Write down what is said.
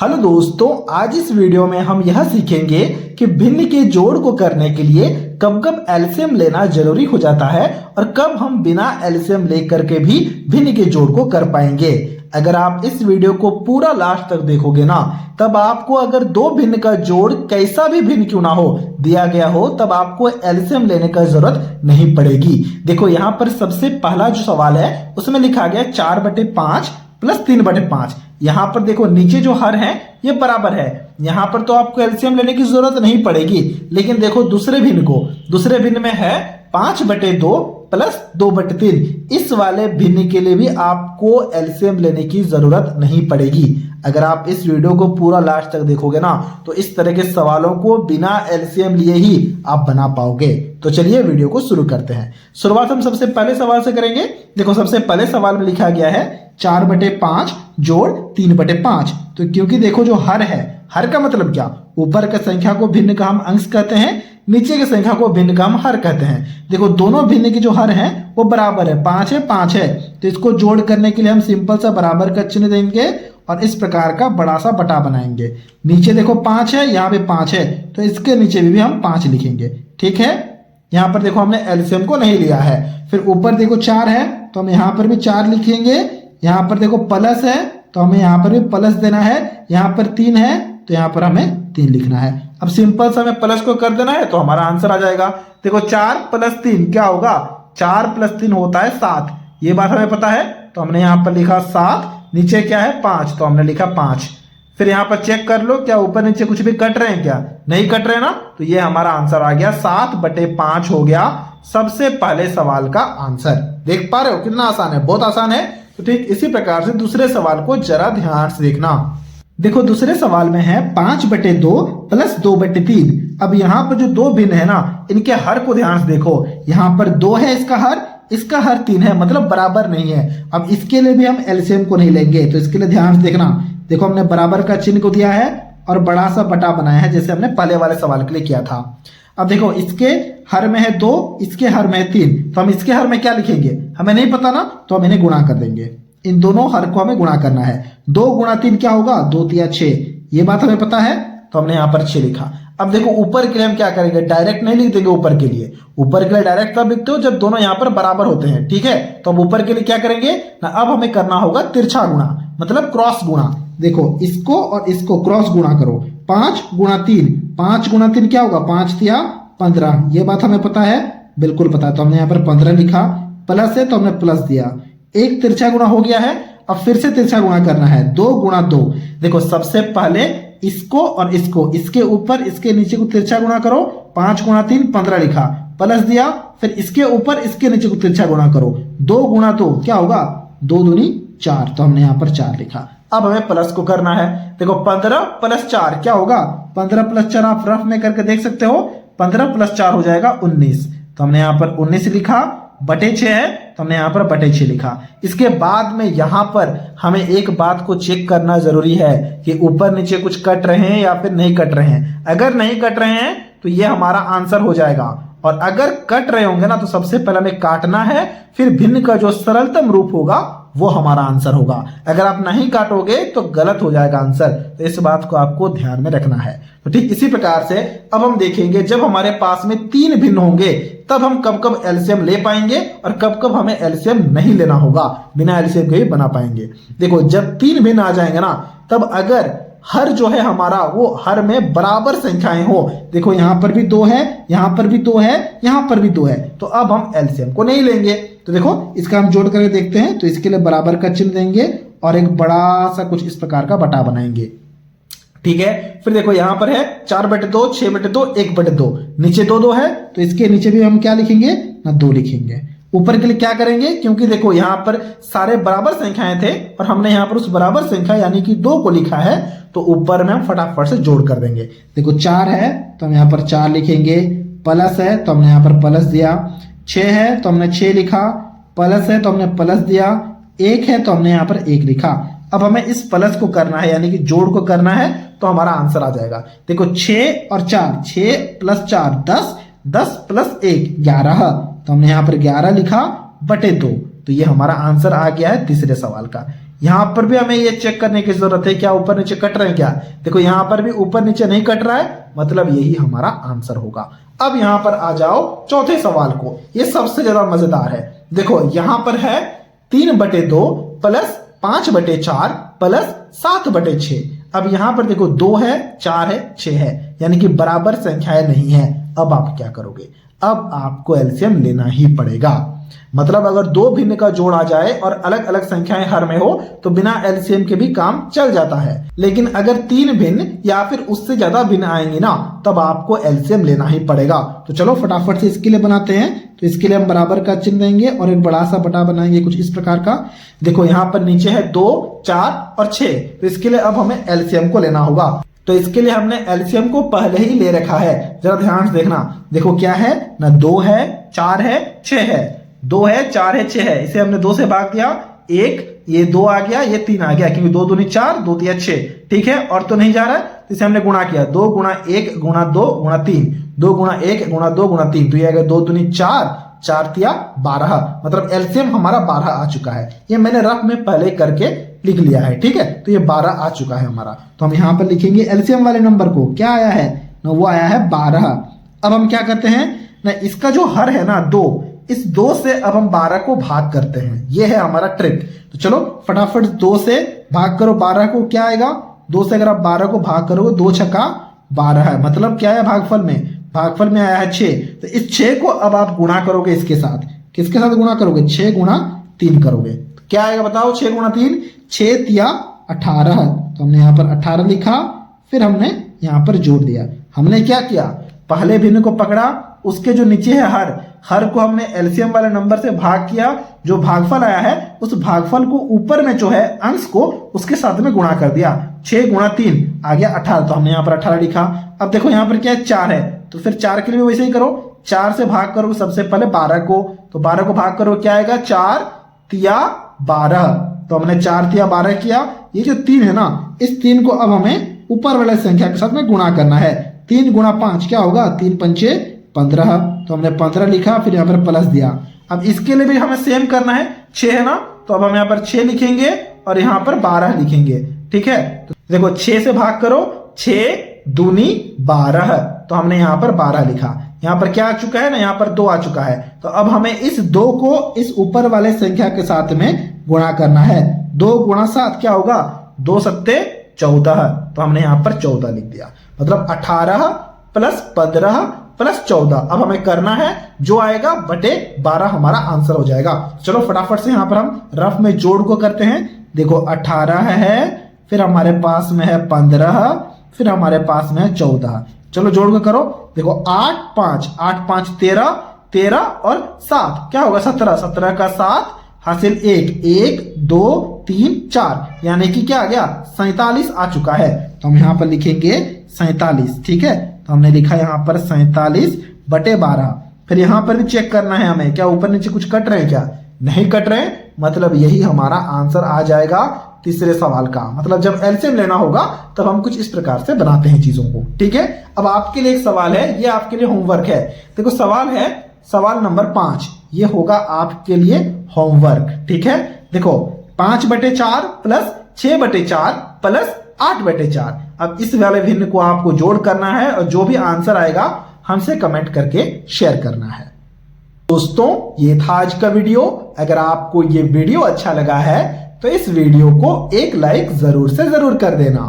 Hello दोस्तों, आज इस वीडियो में हम यह सीखेंगे कि भिन्न के जोड़ को करने के लिए कब कब एलसीएम लेना जरूरी हो जाता है और कब हम बिना एलसीएम लेकर के भी भिन्न के जोड़ को कर पाएंगे। अगर आप इस वीडियो को पूरा लास्ट तक देखोगे ना, तब आपको अगर दो भिन्न का जोड़ कैसा भी भिन्न क्यों ना हो दिया गया हो, तब आपको एलसीएम लेने का जरूरत नहीं पड़ेगी। देखो यहाँ पर सबसे पहला जो सवाल है उसमें लिखा गया 4/5 प्लस 3/5। यहाँ पर देखो नीचे जो हर है ये बराबर है, यहाँ पर तो आपको एलसीएम लेने की जरूरत नहीं पड़ेगी। लेकिन देखो दूसरे भिन्न में है 5/2 प्लस 2/3। इस वाले भिन्न के लिए भी आपको एलसीएम लेने की जरूरत नहीं पड़ेगी। अगर आप इस वीडियो को पूरा लास्ट तक देखोगे ना, तो इस तरह के सवालों को बिना एलसीएम लिए ही आप बना पाओगे। तो चलिए वीडियो को शुरू करते हैं। शुरुआत हम सबसे पहले सवाल से करेंगे। देखो सबसे पहले सवाल में लिखा गया है 4/5 जोड़ 3/5। तो क्योंकि देखो जो हर है, हर का मतलब क्या, ऊपर का संख्या को भिन्न का हम अंश कहते हैं, नीचे की संख्या को भिन्न का हम हर कहते हैं। देखो दोनों भिन्न के जो हर हैं वो बराबर है, 5 है। तो इसको जोड़ करने के लिए हम सिंपल सा बराबर का चिन्ह देंगे और इस प्रकार का बड़ा सा बटा बनाएंगे। नीचे देखो 5 है, यहाँ पे 5 है, तो इसके नीचे भी हम 5 लिखेंगे। ठीक है, यहाँ पर देखो हमने एलसीएम को नहीं लिया है। फिर ऊपर देखो 4 है तो हम यहाँ पर भी 4 लिखेंगे। यहाँ पर देखो प्लस है तो हमें यहाँ पर भी प्लस देना है। यहाँ पर 3 है तो यहाँ पर हमें 3 लिखना है। अब सिंपल से हमें प्लस को कर देना है तो हमारा आंसर आ जाएगा। देखो 4 + 3 क्या होगा, 4 + 3 होता है 7। ये बात हमें पता है तो हमने यहाँ पर लिखा 7। नीचे क्या है 5 तो हमने लिखा 5। फिर यहाँ पर चेक कर लो, क्या ऊपर नीचे कुछ भी कट रहे हैं, क्या नहीं कट रहे ना, तो ये हमारा आंसर आ गया 7/5 हो गया सबसे पहले सवाल का आंसर। देख पा रहे हो कितना आसान है, बहुत आसान है। तो ठीक इसी प्रकार से दूसरे सवाल को जरा ध्यान से देखना। देखो दूसरे सवाल में है 5/2 प्लस 2/3। अब यहाँ पर जो दो भिन्न है ना, इनके हर को ध्यान से देखो। यहाँ पर 2 है इसका हर 3 है, मतलब बराबर नहीं है। अब इसके लिए भी हम एलसीएम को नहीं लेंगे, तो इसके लिए ध्यान से देखना। देखो हमने बराबर का चिन्ह को दिया है और बड़ा सा बटा बनाया है, जैसे हमने पहले वाले सवाल के लिए किया था। अब देखो इसके हर में है 2, इसके हर में है 3, तो हम इसके हर में क्या लिखेंगे हमें नहीं पता ना, तो हम इन्हें गुणा कर देंगे। इन दोनों हर को हमें गुणा करना है। 2 × 3 क्या होगा, 2 × 6। ये बात हमें पता है तो हमने यहाँ पर 6 लिखा। अब देखो ऊपर के लिए हम क्या करेंगे, डायरेक्ट नहीं लिख देंगे। ऊपर के लिए डायरेक्ट तब लिखते हो जब दोनों यहाँ पर बराबर होते हैं। ठीक है, तो अब ऊपर के लिए क्या करेंगे ना, अब हमें करना होगा तिरछा गुणा, मतलब क्रॉस गुणा। देखो इसको और इसको क्रॉस गुणा करो। 5 × 3, 5 × 3 क्या होगा, 5 × 3 = 15। ये बात हमें पता है, बिल्कुल पता है, तो हमने यहाँ पर 15 लिखा। प्लस है तो हमने प्लस दिया। एक तिरछा गुणा हो गया है। अब फिर से तिरछा गुणा करना है, 2 × 2। देखो सबसे पहले इसको और इसको, इसके ऊपर इसके नीचे को तिरछा गुणा करो। 5 × 3 15 लिखा, प्लस दिया। फिर इसके ऊपर इसके नीचे को तिरछा गुणा करो। 2 × 2 क्या होगा, 2 दूनी 4, तो हमने यहाँ पर 4 लिखा। अब हमें प्लस को करना है। देखो 15 + 4 क्या होगा, 15 + 4 आप रफ में करके देख सकते हो। 15 + 4 हो जाएगा 19, तो हमने यहाँ पर 19 लिखा। बटे 6 है तो हमने यहाँ पर बटे 6 लिखा। इसके बाद में यहाँ पर हमें एक बात को चेक करना जरूरी है कि ऊपर नीचे कुछ कट रहे हैं या फिर नहीं कट रहे हैं। अगर नहीं कट रहे हैं तो ये हमारा आंसर हो जाएगा, और अगर कट रहे होंगे ना, तो सबसे पहले हमें काटना है, फिर भिन्न का जो सरलतम रूप होगा वो हमारा आंसर होगा। अगर आप नहीं काटोगे तो गलत हो जाएगा आंसर, तो इस बात को आपको ध्यान में रखना है। तो ठीक इसी प्रकार से अब हम देखेंगे जब हमारे पास में 3 भिन्न होंगे तब हम कब कब एलसीएम ले पाएंगे और कब कब हमें एलसीएम नहीं लेना होगा, बिना एलसीएम के ही बना पाएंगे। देखो जब 3 भिन्न आ जाएंगे ना, तब अगर हर जो है हमारा वो हर में बराबर संख्याएं हो, देखो यहाँ पर भी 2 है, यहाँ पर भी 2 है, यहाँ पर भी 2 है, तो अब हम एलसीएम को नहीं लेंगे। तो देखो इसका हम जोड़ करके देखते हैं। तो इसके लिए बराबर का चिन्ह देंगे और एक बड़ा सा कुछ इस प्रकार का बटा बनाएंगे। ठीक है, फिर देखो यहाँ पर है 4/2, 6/2, 1/2। नीचे 2 है तो इसके नीचे भी हम क्या लिखेंगे ना, 2 लिखेंगे। ऊपर के लिए क्या करेंगे, क्योंकि देखो यहाँ पर सारे बराबर संख्याएं थे और हमने यहाँ पर उस बराबर संख्या यानी कि 2 को लिखा है, तो ऊपर में हम फटाफट से जोड़ कर देंगे। देखो 4 है तो हम यहाँ पर 4 लिखेंगे। प्लस है तो हमने यहाँ पर प्लस दिया। 6 है तो हमने 6 लिखा। प्लस है तो हमने प्लस दिया। 1 है तो हमने यहाँ पर 1 लिखा। अब हमें इस प्लस को करना है, यानी कि जोड़ को करना है, तो हमारा आंसर आ जाएगा। देखो 6 और 4, 6 + 4 10, 10 + 1 11, तो हमने यहाँ पर 11 लिखा बटे 2। तो ये हमारा आंसर आ गया है तीसरे सवाल का। यहाँ पर भी हमें ये चेक करने की जरूरत है क्या ऊपर नीचे कट रहे हैं क्या। देखो यहाँ पर भी ऊपर नीचे नहीं कट रहा है, मतलब यही हमारा आंसर होगा। अब यहाँ पर आ जाओ चौथे सवाल को, ये सबसे ज्यादा मजेदार है। देखो यहाँ पर है 3/2 प्लस 5/4 प्लस 7/6। अब यहाँ पर देखो 2 है, 4 है, 6 है, यानी कि बराबर संख्याएं नहीं है। अब आप क्या करोगे, अब आपको एलसीएम लेना ही पड़ेगा। मतलब अगर दो भिन्न का जोड़ आ जाए और अलग अलग संख्याएं हर में हो तो बिना एलसीएम के भी काम चल जाता है, लेकिन अगर 3 भिन्न या फिर उससे ज्यादा भिन्न आएंगे ना तब आपको एलसीएम लेना ही पड़ेगा। तो चलो फटाफट से इसके लिए बनाते हैं। तो इसके लिए हम बराबर का चिन्ह देंगे और एक बड़ा सा बटा बनाएंगे कुछ इस प्रकार का। देखो यहाँ पर नीचे है 2, 4 और 6, तो इसके लिए अब हमें एलसीएम को लेना होगा। तो इसके लिए हमने एलसीएम को पहले ही ले रखा है, जरा ध्यान से देखना। देखो क्या है ना, 2 है, 4 है, 6 है। 2 है, 4 है, 6 है, इसे हमने 2 से भाग दिया, 1, ये 2 आ गया, ये 3 आ गया, क्योंकि 2 दूनी 4, 2 तिया 6। ठीक है, और तो नहीं जा रहा है, तो इसे हमने गुणा किया, 2 गुणा 1 गुणा 2 गुणा 3, 2 गुणा 1 गुणा 2 गुणा 3, तो ये आ गया 2 दूनी 4, 4 तिया 12। मतलब एलसीएम हमारा 12 आ चुका है। ये मैंने रफ में पहले करके लिख लिया है। ठीक है, तो ये 12 आ चुका है हमारा। तो हम यहाँ पर लिखेंगे एलसीएम वाले नंबर को, क्या आया है ना, वो आया है 12। अब हम क्या करते हैं ना, इसका जो हर है ना 2, इस 2 से अब हम 12 को भाग करते हैं। ये है हमारा ट्रिक। तो चलो फटाफट 2 से भाग करो 12 को, क्या आएगा, 2 से अगर आप 12 को भाग करोगे 2 छक्का 12 है, मतलब क्या है भागफल में, भागफल में आया है 6। तो इस 6 को अब आप गुणा करोगे इसके साथ, किसके साथ गुणा करोगे, 6 गुणा 3 करोगे, तो क्या आएगा बताओ, 6 गुणा 3, 6 तिया 18। तो हमने यहाँ पर 18 लिखा, फिर हमने यहाँ पर जोड़ दिया। हमने क्या किया, पहले भिन्न को पकड़ा, उसके जो नीचे है हर को हमने एलसीएम वाले नंबर से भाग किया, जो भागफल आया है उस भागफल को ऊपर में जो है अंश को उसके साथ में गुणा कर दिया। 6 गुणा 3 आ गया 18, तो हमने यहाँ पर 18 लिखा। अब देखो यहाँ पर क्या है, 4 है, तो फिर 4 के लिए वैसे ही करो, 4 से भाग करो सबसे पहले 12 को, तो 12 को भाग करो, क्या आएगा, 4 तिया 12। तो हमने 4 तिया 12 किया। ये जो 3 है ना, इस 3 को अब हमें ऊपर वाले संख्या के साथ में गुणा करना है। 3 गुणा 5 क्या होगा, 3 पंचे 15, तो हमने 15 लिखा, फिर यहाँ पर प्लस दिया। अब इसके लिए भी हमें सेम करना है, 6 है ना, तो अब हम यहाँ पर 6 लिखेंगे और यहाँ पर 12 लिखेंगे। ठीक है, तो देखो 6 से भाग करो, 6 दूनी 12, तो हमने यहाँ पर 12 लिखा। यहाँ पर क्या आ चुका है ना, यहाँ पर 2 आ चुका है। तो अब हमें इस 2 को इस ऊपर वाले संख्या के साथ में गुणा करना है। 2 गुणा 7 क्या होगा, 2 सत्ते 14, तो हमने यहाँ पर 14 लिख दिया। मतलब 18 प्लस 15 प्लस 14। अब हमें करना है जो आएगा बटे 12 हमारा आंसर हो जाएगा। चलो फटाफट से यहाँ पर हम रफ में जोड़ को करते हैं। देखो 18 है, फिर हमारे पास में है 15, फिर हमारे पास में है 14। चलो जोड़ को करो। देखो 8 5 13, 13 और 7 क्या होगा, 17, 17 का 7 हासिल 1 2 3 4, यानी कि क्या आ गया, 47 आ चुका है। तो हम यहाँ पर लिखेंगे 47। ठीक है, तो हमने लिखा यहाँ पर 47 बटे 12। फिर यहाँ पर भी चेक करना है हमें, क्या ऊपर नीचे कुछ कट रहे हैं क्या, नहीं कट रहे, मतलब यही हमारा आंसर आ जाएगा तीसरे सवाल का। मतलब जब एलसीएम लेना होगा तब हम कुछ इस प्रकार से बनाते हैं चीजों को। ठीक है, अब आपके लिए एक सवाल है, ये आपके लिए होमवर्क है। देखो सवाल है सवाल नंबर 5, ये होगा आपके लिए होमवर्क। ठीक है, देखो 5/4 प्लस 6/4 प्लस 8/4। अब इस वाले भिन्न को आपको जोड़ करना है और जो भी आंसर आएगा हमसे कमेंट करके शेयर करना है। दोस्तों ये था आज का वीडियो। अगर आपको ये वीडियो अच्छा लगा है तो इस वीडियो को एक लाइक जरूर से जरूर कर देना।